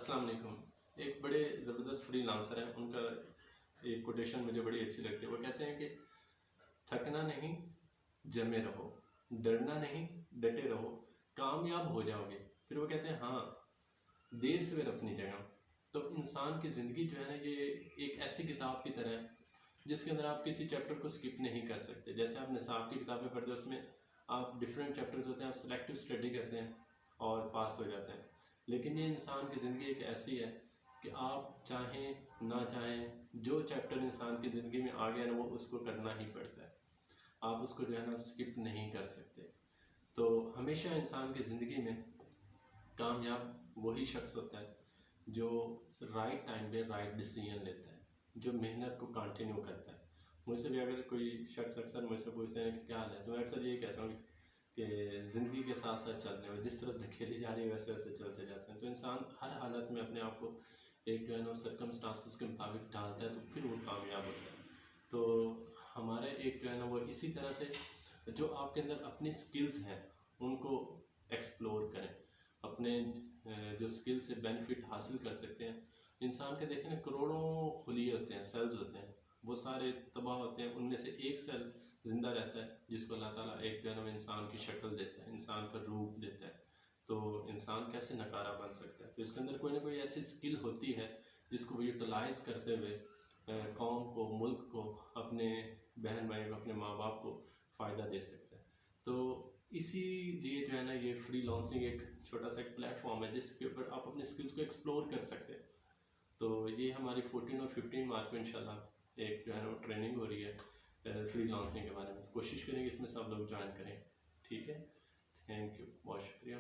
अस्सलाम वालेकुम। एक बड़े ज़बरदस्त फ्री लांसर हैं, उनका एक कोटेशन मुझे बड़ी अच्छी लगती है। वो कहते हैं कि थकना नहीं, जमे रहो, डरना नहीं, डटे रहो, कामयाब हो जाओगे। फिर वो कहते हैं हाँ, देर सवेर अपनी जगह। तो इंसान की ज़िंदगी जो है ना, ये एक ऐसी किताब की तरह है जिसके अंदर आप किसी चैप्टर को स्किप नहीं कर सकते। जैसे आप निसाब की किताबें पढ़ते हो, उसमें आप डिफरेंट चैप्टर्स होते हैं, आप सेलेक्टिव स्टडी करते हैं और पास हो जाते हैं। लेकिन ये इंसान की ज़िंदगी एक ऐसी है कि आप चाहें ना चाहें, जो चैप्टर इंसान की ज़िंदगी में आ गया ना, वो उसको करना ही पड़ता है। आप उसको जो है ना स्किप नहीं कर सकते। तो हमेशा इंसान की ज़िंदगी में कामयाब वही शख्स होता है जो राइट टाइम पे राइट डिसीजन लेता है, जो मेहनत को कंटिन्यू करता है। मुझसे भी अगर कोई शख्स अक्सर मुझसे पूछते हैं कि क्या हाल है, तो मैं अक्सर यही कहता हूँ कि ज़िंदगी के साथ साथ चलने में जिस तरह धकेली जा रही है वैसे वैसे चलते जाते हैं। तो इंसान हर हालत में अपने आप को एक जो है ना सर्कमस्टांसिस के मुताबिक डालता है, तो फिर वो कामयाब होता है। तो हमारे एक जो है ना वो इसी तरह से जो आपके अंदर अपनी स्किल्स हैं उनको एक्सप्लोर करें, अपने जो स्किल से बेनिफिट हासिल कर सकते हैं। इंसान के देखें ना, करोड़ों खुलिये होते हैं, सेल्स होते हैं, वो सारे तबाह होते हैं, उनमें से एक सेल ज़िंदा रहता है जिसको अल्लाह ताला एक जो है ना इंसान की शक्ल देता है, इंसान का रूप देता है। तो इंसान कैसे नकारा बन सकता है? तो इसके अंदर कोई ना कोई ऐसी स्किल होती है जिसको वो यूटिलाइज़ करते हुए कौम को, मुल्क को, अपने बहन भाई को, अपने माँ बाप को फ़ायदा दे सकता है। तो इसीलिए जो है ना ये फ्री लांसिंग एक छोटा सा एक प्लेटफॉर्म है जिसके ऊपर आप अपने स्किल्स को एक्सप्लोर कर सकते हैं। तो ये हमारी 14 और 15 मार्च को इंशाल्लाह एक जो है ना वो ट्रेनिंग हो रही है फ्री लांसिंग के बारे में। तो कोशिश करेंगे इसमें सब लोग ज्वाइन करें। ठीक है, थैंक यू, बहुत शुक्रिया।